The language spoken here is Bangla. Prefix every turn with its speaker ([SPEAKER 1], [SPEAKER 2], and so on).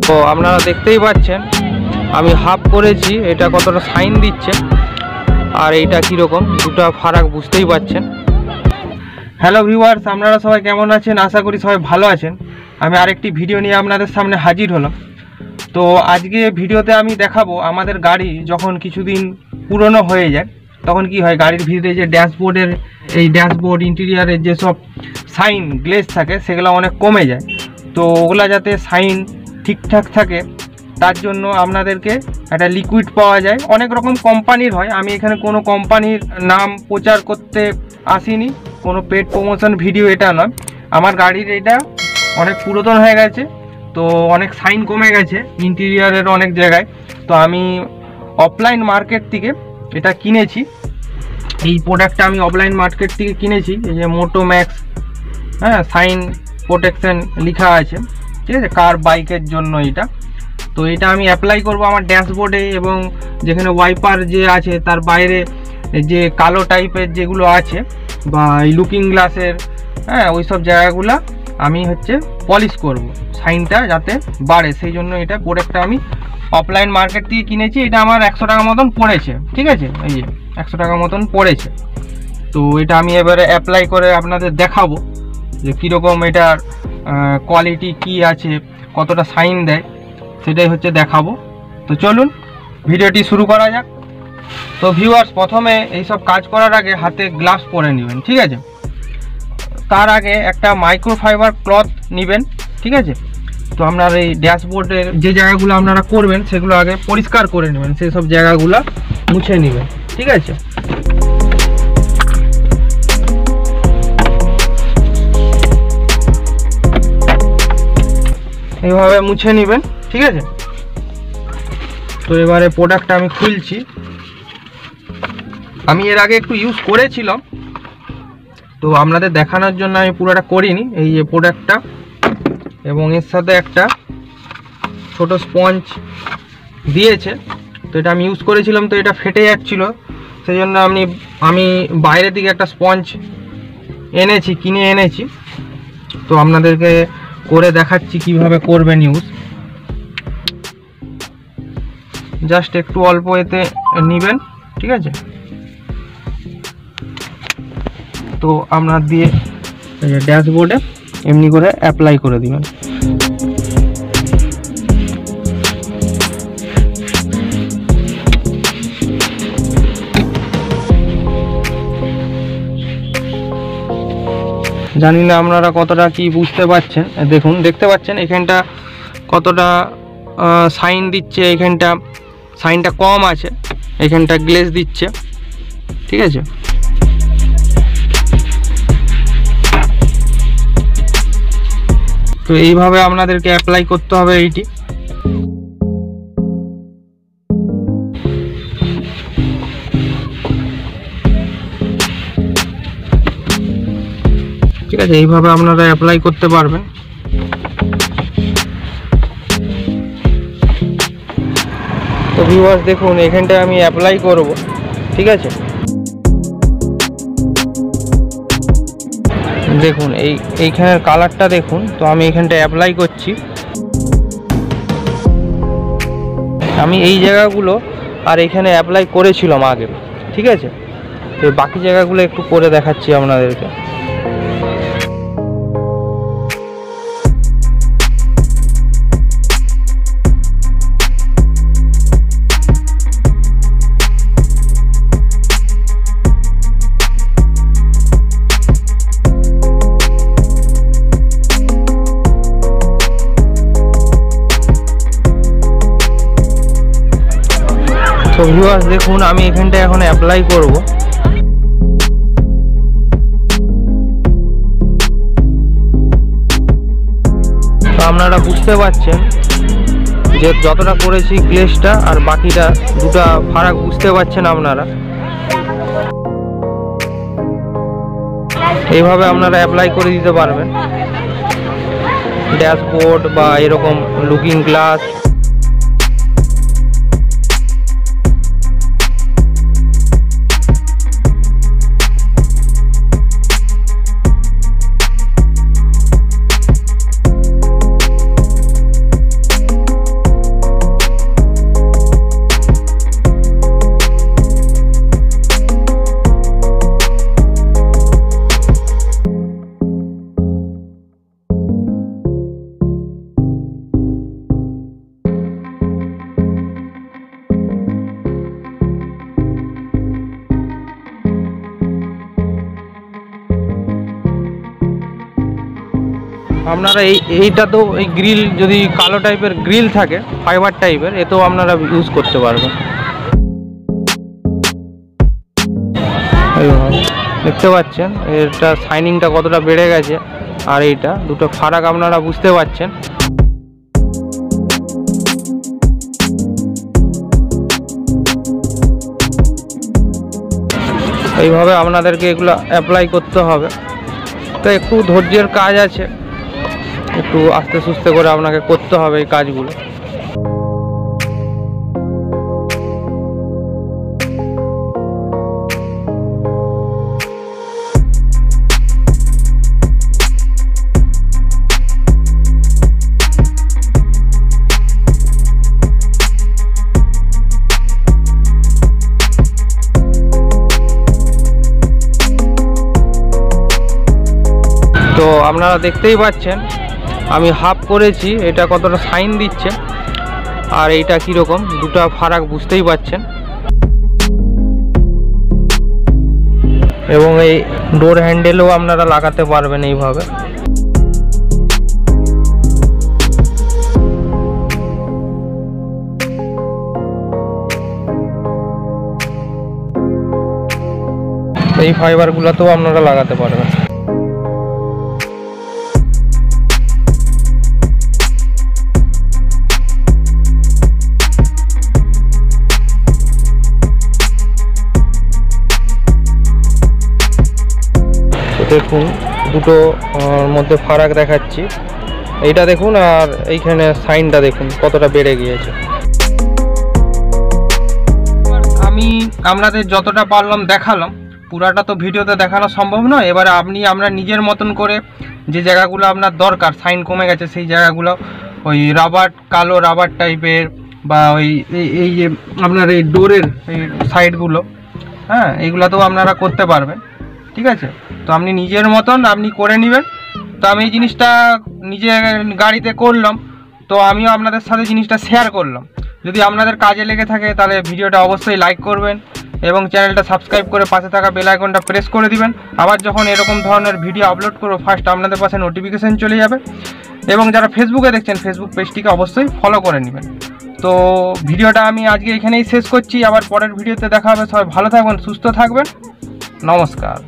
[SPEAKER 1] তো আপনারা দেখতেই পাচ্ছেন আমি হাফ করেছি, এটা কতটা সাইন দিচ্ছে আর এইটা কীরকম, দুটো ফারাক বুঝতেই পাচ্ছেন। হ্যালো ভিউয়ার্স, আপনারা সবাই কেমন আছেন? আশা করি সবাই ভালো আছেন। আমি আরেকটি ভিডিও নিয়ে আপনাদের সামনে হাজির হলাম। তো আজকে ভিডিওতে আমি দেখাবো আমাদের গাড়ি যখন কিছুদিন পুরনো হয়ে যায় তখন কি হয়, গাড়ির ভিতরে যে ড্যাশবোর্ডের এই ড্যাশবোর্ড ইন্টেরিয়ারের যেসব সাইন গ্লেজ থাকে সেগুলো অনেক কমে যায়। তো ওগুলা যাতে সাইন ঠিকঠাক থাকে তার জন্য আপনাদেরকে একটা লিকুইড পাওয়া যায়, অনেক রকম কোম্পানির হয়। আমি এখানে কোনো কোম্পানির নাম প্রচার করতে আসিনি, কোনো পেড প্রমোশন ভিডিও এটা নয়। আমার গাড়ির এটা অনেক পুরাতন হয়ে গেছে, তো অনেক সাইন কমে গেছে ইন্টেরিয়ারের অনেক জায়গায়। তো আমি অফলাইন মার্কেট থেকে এটা কিনেছি, এই প্রোডাক্টটা আমি অফলাইন মার্কেট থেকে কিনেছি। এই যে মোটো ম্যাক্স, হ্যাঁ, সাইন প্রোটেকশন লেখা আছে, ঠিক আছে, কার বাইকের জন্য এটা। তো এটা আমি অ্যাপ্লাই করব আমার ড্যাশবোর্ডে এবং যেখানে ওয়াইপার যে আছে তার বাইরে যে কালো টাইপের যেগুলো আছে বা এই লুকিং গ্লাসের, হ্যাঁ, ওই সব জায়গাগুলো আমি পলিশ করব, সাইনটা যাতে বাড়ে। সেই জন্য এটা প্রোডাক্টটা আমি অফলাইন মার্কেট থেকে কিনেছি। এটা আমার 100 টাকা মতন পড়েছে, ঠিক আছে, এই যে 100 টাকা মতন পড়েছে। তো এটা আমি এবারে অ্যাপ্লাই করে আপনাদের দেখাবো যে কীরকম এটার কোয়ালিটি কি আছে, কতটা সাইন দেয়, সেটাই দেখাবো। তো চলুন ভিডিওটি শুরু করা যাক। তো ভিউয়ার্স, প্রথমে এইসব কাজ করার আগে হাতে গ্লাভস পরে নেবেন, ঠিক আছে। তার আগে একটা মাইক্রোফাইবার ক্লথ নেবেন, ঠিক আছে। তো আপনার এই ড্যাশবোর্ডের যে জায়গাগুলো আপনারা করবেন সেগুলো আগে পরিষ্কার করে নেবেন, সেই সব জায়গাগুলো মুছে নেবেন, ঠিক আছে। এইভাবে মুছে নেবেন, ঠিক আছে। তো এবারে প্রোডাক্টটা আমি খুলছি। আমি এর আগে একটু ইউজ করেছিলাম, তো আপনাদের দেখানোর জন্য আমি পুরোটা করিনি। এই যে প্রোডাক্টটা এবং এর সাথে একটা ছোট স্পঞ্জ দিয়েছে। তো এটা আমি ইউজ করেছিলাম, তো এটা ফেটে যাচ্ছিল, সেই জন্য আমি বাইরে থেকে একটা স্পঞ্জ কিনে এনেছি। তো আপনাদেরকে করে দেখাচ্ছি কিভাবে করবেন ইউজ। জাস্ট একটু অল্প এতে নেবেন, ঠিক আছে। তো আপনার দিয়ে ড্যাশবোর্ডে এমনি করে অ্যাপ্লাই করে দিবেন। জানি না আপনারা কতটা কি বুঝতে পারছেন। দেখুন, দেখতে পাচ্ছেন এখানটা কতটা সাইন দিচ্ছে, এখানটা সাইনটা কম আছে, এখানটা গ্লেজ দিচ্ছে, ঠিক আছে। তো এইভাবে আপনাদেরকে অ্যাপ্লাই করতে হবে এইটি। ঠিক আছে, এইভাবে আপনারা অ্যাপ্লাই করতে পারবেন। তো ভিউয়ার্স দেখুন, এখানটায় আমি অ্যাপ্লাই করব, ঠিক আছে। দেখুন এইখানের কালারটা দেখুন। তো আমি এখানটায় অ্যাপ্লাই করছি। আমি এই জায়গাগুলো আর এখানে অ্যাপ্লাই করেছিলাম আগে, ঠিক আছে। তো বাকি জায়গাগুলো একটু করে দেখাচ্ছি আপনাদেরকে। তো ভিউয়ার্স দেখুন, আমি এখানটায় এখন অ্যাপ্লাই করব। তো আপনারা বুঝতে পারছেন যে যতটা করেছি গ্লেজটা আর বাকিটা দুটো ফারাক বুঝতে পারছেন আপনারা। এইভাবে আপনারা অ্যাপ্লাই করে দিতে পারবেন ড্যাশবোর্ড বা এরকম লুকিং গ্লাস। আপনারা এইটা তো এই গ্রিল যদি কালো টাইপের গ্রিল থাকে ফাইবার টাইপের, এতেও আপনারা ইউজ করতে পারবেন। দেখতে পাচ্ছেন এটা শাইনিংটা কতটা বেড়ে গেছে, আর এইটা দুটো ফারাক আপনারা বুঝতে পারছেন। এইভাবে আপনাদেরকে এগুলো অ্যাপ্লাই করতে হবে। তো একটু ধৈর্যের কাজ আছে, একটু আস্তে সুস্তে করে আপনাকে করতে হবে এই কাজগুলো। তো আপনারা দেখতেই পাচ্ছেন আমি হাফ করেছি, এটা কতটা সাইন দিচ্ছে আর এইটা কীরকম, দুটো ফারাক বুঝতেই পাচ্ছেন। এবং এই ডোর হ্যান্ডেলও আপনারা লাগাতে পারবেন এইভাবে। এই ফাইবারগুলোতেও আপনারা লাগাতে পারবেন। দেখুন দুটো মধ্যে ফারাক দেখাচ্ছি, এইটা দেখুন আর এইখানে সাইনটা দেখুন কতটা বেড়ে গিয়েছে। আমি আপনাদের যতটা পারলাম দেখালাম, পুরাটা তো ভিডিওতে দেখানো সম্ভব নয়। এবারে আমরা নিজের মতন করে যে জায়গাগুলো আপনার দরকার সাইন কমে গেছে সেই জায়গাগুলো ওই রাবার, কালো রাবার টাইপের বা ওই এই যে আপনার এই ডোরের এই সাইডগুলো, হ্যাঁ এইগুলোতেও আপনারা করতে পারবেন। ঠিক আছে, তো আপনি নিজের মতন আপনি করে নেবেন। তো আমি এই জিনিসটা নিজে গাড়িতে করলাম, তো আমিও আপনাদের সাথে জিনিসটা শেয়ার করলাম। যদি আপনাদের কাজে লেগে থাকে তাহলে ভিডিওটা অবশ্যই লাইক করবেন এবং চ্যানেলটা সাবস্ক্রাইব করে পাশে থাকা বেল আইকনটা প্রেস করে দিবেন। আবার যখন এরকম ধরনের ভিডিও আপলোড করব ফার্স্ট আপনাদের পাশে নোটিফিকেশান চলে যাবে। এবং যারা ফেসবুকে দেখছেন ফেসবুক পেজটিকে অবশ্যই ফলো করে নেবেন। তো ভিডিওটা আমি আজকে এখানেই শেষ করছি, আবার পরের ভিডিওতে দেখা হবে। সবাই ভালো থাকবেন, সুস্থ থাকবেন, নমস্কার।